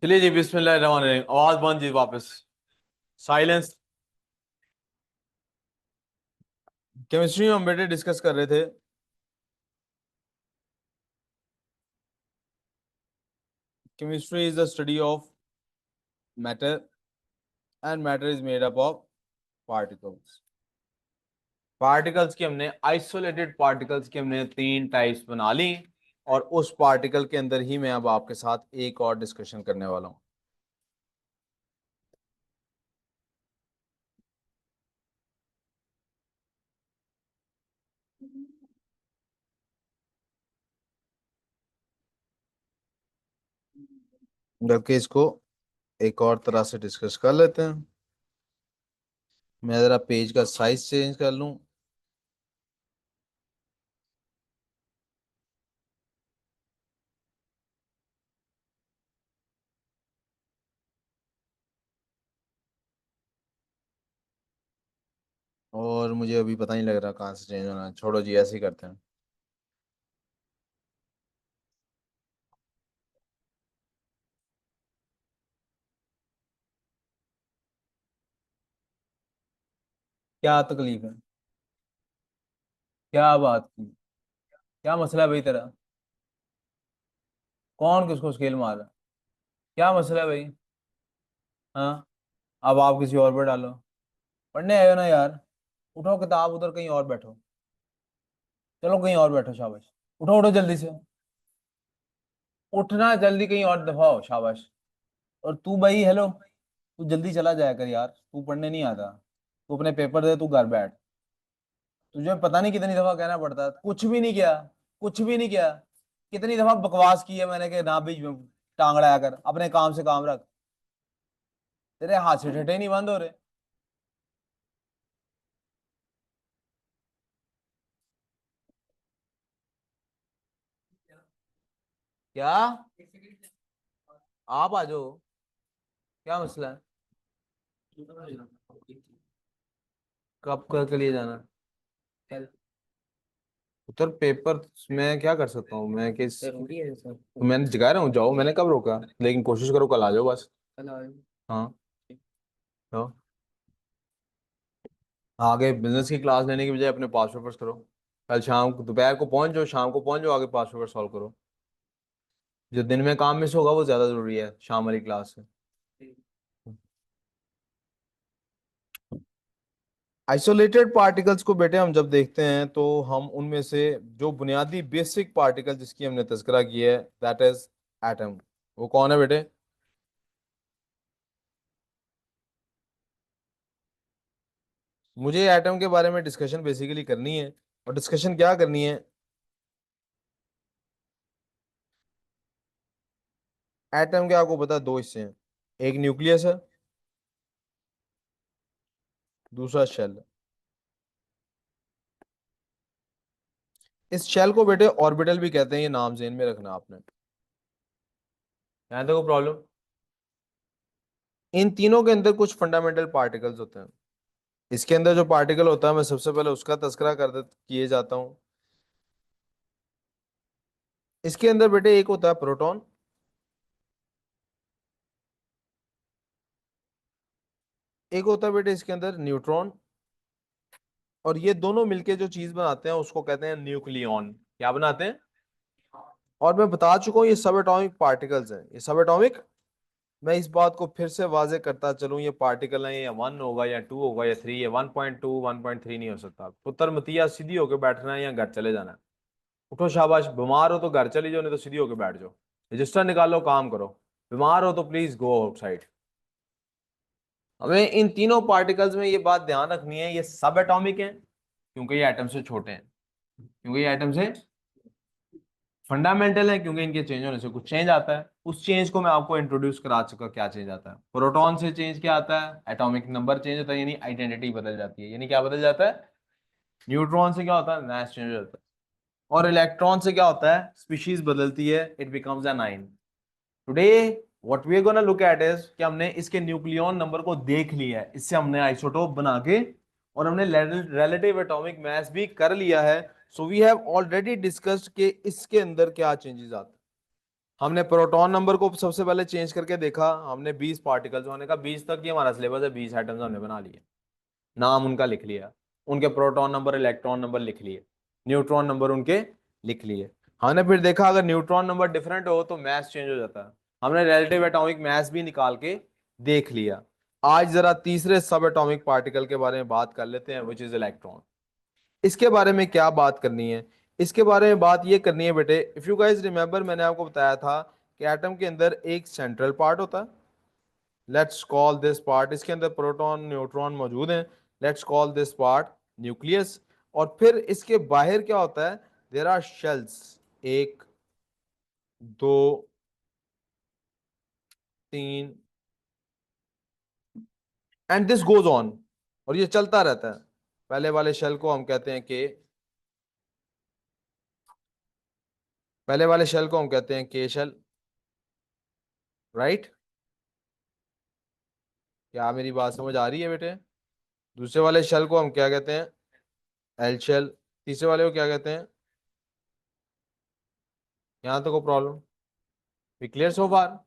चलिए जी, बिस्मिल्लाहिर्रहमानिर्रहीम। आवाज बंद जी, वापस साइलेंस। केमिस्ट्री में हम बेटे डिस्कस कर रहे थे chemistry is the study of matter and matter is made up of particles. Particles की हमने आइसोलेटेड पार्टिकल्स की हमने तीन टाइप्स बना ली, और उस पार्टिकल के अंदर ही मैं अब आपके साथ एक और डिस्कशन करने वाला हूं। बल्कि इसको एक और तरह से डिस्कस कर लेते हैं। मैं जरा पेज का साइज चेंज कर लूं। और मुझे अभी पता नहीं लग रहा कहाँ से चेंज होना है। छोड़ो जी, ऐसे ही करते हैं। क्या तकलीफ है? क्या बात की? क्या मसला है भाई तेरा? कौन किसको स्केल मार रहा है? क्या मसला है भाई? हाँ, अब आप किसी और पर डालो। पढ़ने आए हो ना यार? उठो किताब, उधर कहीं और बैठो। चलो कहीं और बैठो, शाबाश। उठो उठो जल्दी से। उठना जल्दी, कहीं और दफाओ, शाबाश। और तू भाई, हेलो, तू जल्दी चला जाया कर यार, तू पढ़ने नहीं आता। तू अपने पेपर दे, तू घर बैठ। तुझे पता नहीं कितनी दफा कहना पड़ता है, कुछ भी नहीं किया। कुछ भी नहीं किया। कितनी दफा बकवास की है मैंने कि ना बीच में टांग अड़ाया कर, अपने काम से काम रख। तेरे हाथ से ठेठे नहीं बंद हो रहे। क्या? आप आ जाओ। क्या मसला है? कब के लिए जाना? उधर पेपर मैं क्या कर सकता हूँ? मैं किस तो मैंने जगा रहा हूँ, जाओ, मैंने कब रोका? लेकिन कोशिश करो कल आ जाओ बस। हाँ, तो आगे बिजनेस की क्लास लेने की बजाय अपने पास पेपर्स करो। कल शाम को, दोपहर को पहुंच जाओ, शाम को पहुंच जाओ, आगे पास पेपर सॉल्व करो। जो दिन में काम मिस होगा वो ज्यादा जरूरी है शाम वाली क्लास से। आइसोलेटेड पार्टिकल्स को बेटे हम जब देखते हैं तो हम उनमें से जो बुनियादी बेसिक पार्टिकल जिसकी हमने तज़किरा की है, दैट इज एटम। वो कौन है बेटे? मुझे एटम के बारे में डिस्कशन बेसिकली करनी है। और डिस्कशन क्या करनी है? एटम के आपको पता है दो हिस्से हैं। एक न्यूक्लियस है, दूसरा शेल है। इस शेल को बेटे ऑर्बिटल भी कहते हैं, ये नाम जेन में रखना आपने। यहाँ देखो प्रॉब्लम। इन तीनों के अंदर कुछ फंडामेंटल पार्टिकल्स होते हैं। इसके अंदर जो पार्टिकल होता है, मैं सबसे पहले उसका तस्करा किए जाता हूँ। इसके अंदर बेटे एक होता है प्रोटॉन, एक होता है बेटे इसके अंदर न्यूट्रॉन। और ये दोनों मिलके जो चीज बनाते हैं उसको कहते हैं न्यूक्लियॉन। क्या बनाते हैं? और मैं बता चुका हूँ ये सब एटॉमिक पार्टिकल्स हैं, ये सब एटॉमिक। मैं इस बात को फिर से वाजे करता चलूं, ये पार्टिकल है, या वन होगा या टू होगा या थ्री, या 1.2 1.3 नहीं हो सकता। पुत्र मतिया, सीधी होकर बैठना है या घर चले जाना है? उठो शाबाश। बीमार हो तो घर चली जाओ, नहीं तो सीधी होकर बैठ जाओ। रजिस्टर निकालो, काम करो। बीमार हो तो प्लीज गो आउटसाइड। हमें इन तीनों पार्टिकल्स में ये बात ध्यान रखनी है, ये सब एटॉमिक हैं क्योंकि ये एटम से छोटे हैं, क्योंकि ये एटम से फंडामेंटल है, क्योंकि इनके चेंज होने से कुछ चेंज आता है। उस चेंज को मैं आपको इंट्रोड्यूस करा चुका। क्या चेंज आता है? प्रोटॉन से चेंज क्या आता है? एटॉमिक नंबर चेंज होता है, यानी आइडेंटिटी बदल जाती है। यानी क्या बदल जाता है? न्यूट्रॉन से क्या होता है? मास चेंज हो जाता है। और इलेक्ट्रॉन से क्या होता है? स्पीशीज बदलती है, it becomes a nine. Today what we are gonna look at is कि हमने इसके न्यूक्लियॉन नंबर को देख लिया है, इससे हमने आइसोटोप बना के, और हमने रिलेटिव एटॉमिक मास भी कर लिया है। So we have already discussed कि इसके अंदर क्या चेंजेस आते हैं। हमने प्रोटॉन नंबर को सबसे पहले चेंज करके देखा, हमने 20 पार्टिकल्स, हमने कहा 20 तक ही हमारा सिलेबस है, 20 आइटम्स हमने बना लिए, नाम उनका लिख लिया, उनके प्रोटॉन नंबर इलेक्ट्रॉन नंबर लिख लिए, न्यूट्रॉन नंबर उनके लिख लिए। हमने फिर देखा अगर न्यूट्रॉन नंबर डिफरेंट हो तो मास चेंज हो जाता है, हमने रिलेटिव एटॉमिक मास भी निकाल के देख लिया। आज जरा तीसरे सब एटॉमिक पार्टिकल के बारे में बात कर लेते हैं, विच इज इलेक्ट्रॉन। इसके बारे में क्या बात करनी है, इसके बारे में बात ये करनी है बेटे, इफ यू गाइस रिमेंबर मैंने आपको बताया था कि एटम के अंदर एक सेंट्रल पार्ट होता है, लेट्स कॉल दिस पार्ट, इसके अंदर प्रोटॉन न्यूट्रॉन मौजूद हैं, let's call this part nucleus. और फिर इसके बाहर क्या होता है, देयर आर शेल्स, एक, दो, तीन, एंड दिस गोज ऑन, और ये चलता रहता है। पहले वाले शेल को हम कहते हैं के, पहले वाले शेल को हम कहते हैं के शेल, राइट? क्या मेरी बात समझ आ रही है बेटे? दूसरे वाले शेल को हम क्या कहते हैं, एल शेल। तीसरे वाले को क्या कहते हैं? यहां तो कोई प्रॉब्लम, वी क्लियर सो फार?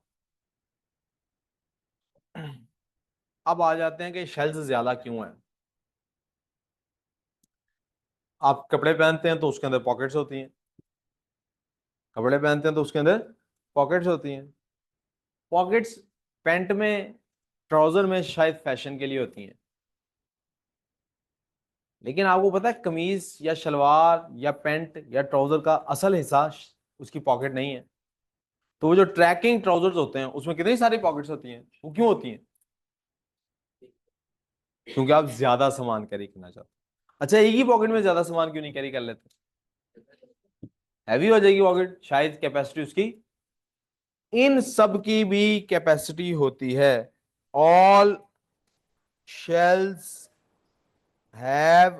अब आ जाते हैं कि शेल्स ज्यादा क्यों हैं। आप कपड़े पहनते हैं तो उसके अंदर पॉकेट्स होती हैं, कपड़े पहनते हैं तो उसके अंदर पॉकेट्स होती हैं। पॉकेट्स पैंट में, ट्राउजर में शायद फैशन के लिए होती हैं, लेकिन आपको पता है कमीज या शलवार या पैंट या ट्राउजर का असल हिस्सा उसकी पॉकेट नहीं है। तो वो जो ट्रैकिंग ट्राउजर्स होते हैं उसमें कितनी सारी पॉकेट्स होती हैं, वो क्यों होती हैं? क्योंकि आप ज्यादा सामान कैरी करना चाहते हो। अच्छा, एक ही पॉकेट में ज्यादा सामान क्यों नहीं कैरी कर लेते? हैवी हो जाएगी पॉकेट, शायद कैपेसिटी उसकी, इन सब की भी कैपेसिटी होती है। All shells have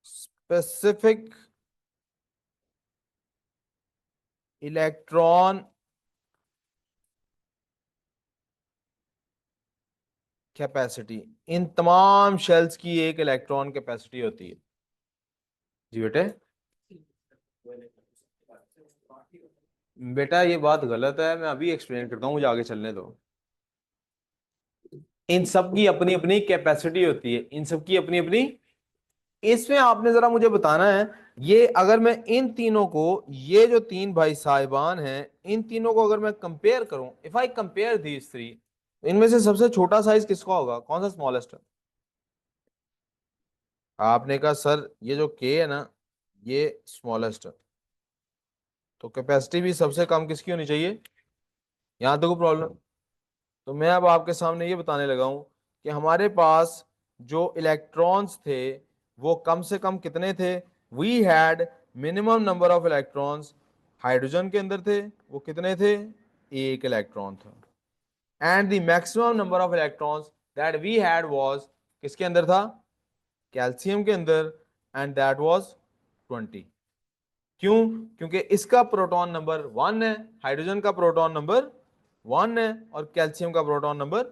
specific electron capacity, इन तमाम शेल्स की एक इलेक्ट्रॉन कैपेसिटी होती है। जी बेटे, बेटा ये बात गलत है, मैं अभी एक्सप्लेन करता हूँ, मुझे आगे चलने दो। इन सब की अपनी अपनी कैपेसिटी होती है, इन सब की अपनी अपनी। इसमें आपने जरा मुझे बताना है, ये अगर मैं इन तीनों को, ये जो तीन भाई साहिबान हैं, इन तीनों को अगर मैं कंपेयर करूं, if I compare these three, इनमें से सबसे छोटा साइज किसका होगा, कौन सा स्मॉलेस्ट है? आपने कहा सर ये जो के है ना, ये स्मॉलेस्ट है, तो कैपेसिटी भी सबसे कम किसकी होनी चाहिए? यहां तक प्रॉब्लम। तो मैं अब आपके सामने ये बताने लगा हूं कि हमारे पास जो इलेक्ट्रॉन्स थे वो कम से कम कितने थे, we had minimum number of electrons. Hydrogen के अंदर थे, वो कितने थे, एक इलेक्ट्रॉन था। And the maximum number of electrons that we had was, किसके अंदर था, कैल्शियम के अंदर, एंड दैट वाज 20। क्यों? क्योंकि इसका प्रोटॉन नंबर 1 है, हाइड्रोजन का प्रोटॉन नंबर 1 है, और कैल्शियम का प्रोटॉन नंबर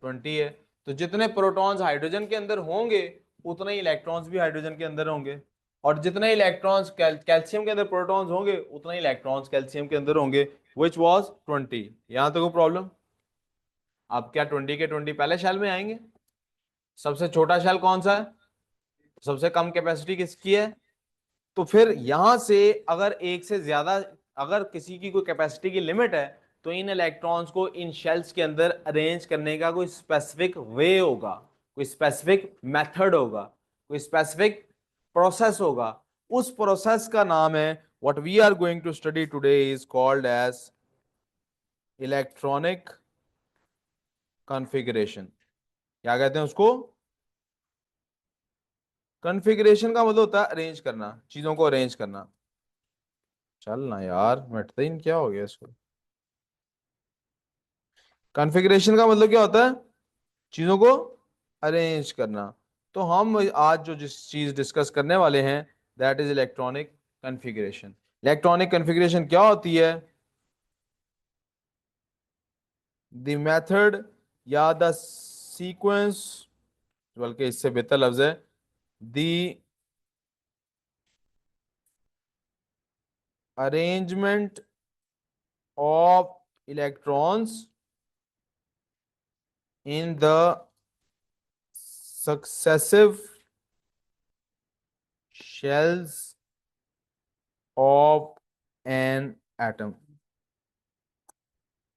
20 है। तो जितने प्रोटॉन्स हाइड्रोजन के अंदर होंगे उतने ही इलेक्ट्रॉन्स भी हाइड्रोजन के अंदर होंगे, और जितने इलेक्ट्रॉन्स कैल्शियम के अंदर प्रोटॉन्स होंगे उतने ही इलेक्ट्रॉन्स कैल्शियम के अंदर होंगे, विच वॉज 20। यहां तक कोई प्रॉब्लम? अब क्या 20 के 20 पहले शेल में आएंगे? सबसे छोटा शेल कौन सा है, सबसे कम कैपेसिटी किसकी है? तो फिर यहां से अगर एक से ज्यादा, अगर किसी की कोई कैपेसिटी की लिमिट है, तो इन इलेक्ट्रॉन्स को इन शेल्स के अंदर अरेंज करने का कोई स्पेसिफिक वे होगा, कोई स्पेसिफिक मेथड होगा, कोई स्पेसिफिक प्रोसेस होगा। उस प्रोसेस का नाम है, what we are going to study today is called as electronic configuration. क्या कहते हैं उसको? कॉन्फ़िगरेशन का मतलब होता है अरेंज करना, चीजों को अरेंज करना। चल ना यार, मिटते ही नहीं, क्या हो गया इसको? कॉन्फ़िगरेशन का मतलब क्या होता है, चीजों को अरेंज करना। तो हम आज जो जिस चीज डिस्कस करने वाले हैं, that is electronic configuration. Electronic configuration क्या होती है? द मेथड या द सीक्वेंस, बल्कि इससे बेहतर लफ्ज है, the arrangement of electrons in the successive shells of an atom.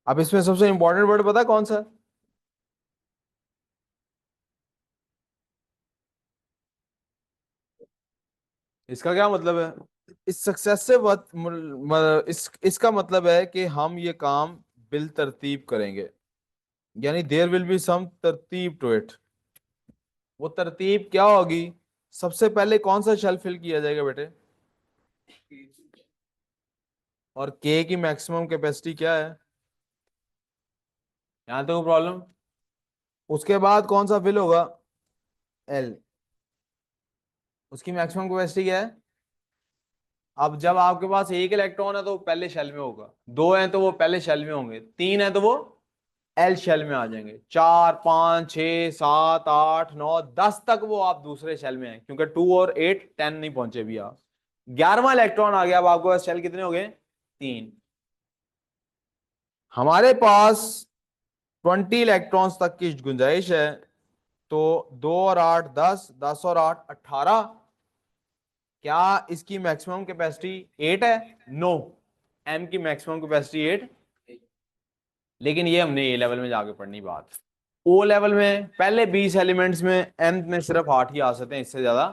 अब इसमें सबसे इंपॉर्टेंट वर्ड पता है कौन सा है? इसका क्या मतलब है? इस सक्सेसिव इसका मतलब है कि हम ये काम बिल तरतीब करेंगे, यानी देयर विल बी सम तरतीब टू इट। वो तरतीब क्या होगी? सबसे पहले कौन सा शेल फिल किया जाएगा बेटे? और के की मैक्सिमम कैपेसिटी क्या है? यहां तक प्रॉब्लम। उसके बाद कौन सा फिल होगा? एल। उसकी मैक्सिमम कैपेसिटी क्या है? अब जब आपके पास एक इलेक्ट्रॉन है तो वो पहले शेल में होगा, दो हैं तो वो पहले शेल में होंगे, तीन है तो वो एल शेल में आ जाएंगे, चार पांच छह सात आठ नौ दस तक वो आप दूसरे शेल में हैं, क्योंकि 2 और 8 10 नहीं पहुंचे भी आप। 11वां इलेक्ट्रॉन आ गया, अब आपके पास शेल कितने हो गए? तीन। हमारे पास 20 इलेक्ट्रॉन्स तक की गुंजाइश है, तो 2 और 8 10, 10 और 8 18। क्या इसकी मैक्सिमम कैपेसिटी 8 है? नो। एम की मैक्सिमम कैपेसिटी 8। लेकिन ये हमने ए लेवल में जाके पढ़नी बात। ओ लेवल में पहले 20 एलिमेंट्स में एन में सिर्फ 8 ही आ सकते हैं, इससे ज्यादा।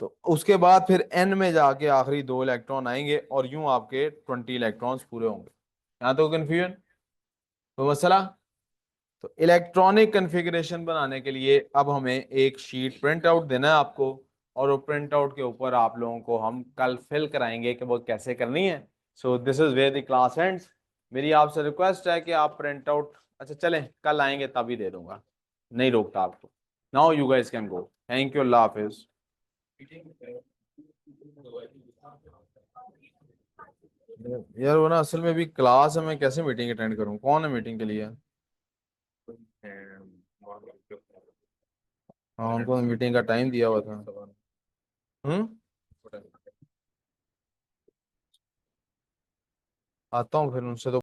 तो उसके बाद फिर एन में जाके आखिरी 2 इलेक्ट्रॉन आएंगे और यूं आपके 20 इलेक्ट्रॉन्स पूरे होंगे। यहां तो कंफ्यूजन तो मसला। तो इलेक्ट्रॉनिक कन्फिग्रेशन बनाने के लिए अब हमें एक शीट प्रिंट आउट देना है आपको, और वो प्रिंट आउट के ऊपर आप लोगों को हम कल फिल कराएंगे कि वो कैसे करनी है। So this is where the class ends. मेरी आपसे रिक्वेस्ट है कि आप प्रिंट आउट, अच्छा चलें कल आएंगे तभी दे दूंगा, नहीं रोकता आपको। Now you guys can go. Thank you, अल्लाह हाफिज। यार वो ना असल में भी क्लास है, मैं कैसे मीटिंग अटेंड करूं? कौन है मीटिंग के लिए? हाँ, उनको मीटिंग का टाइम दिया हुआ था। हम्म। आता हूँ फिर उनसे तो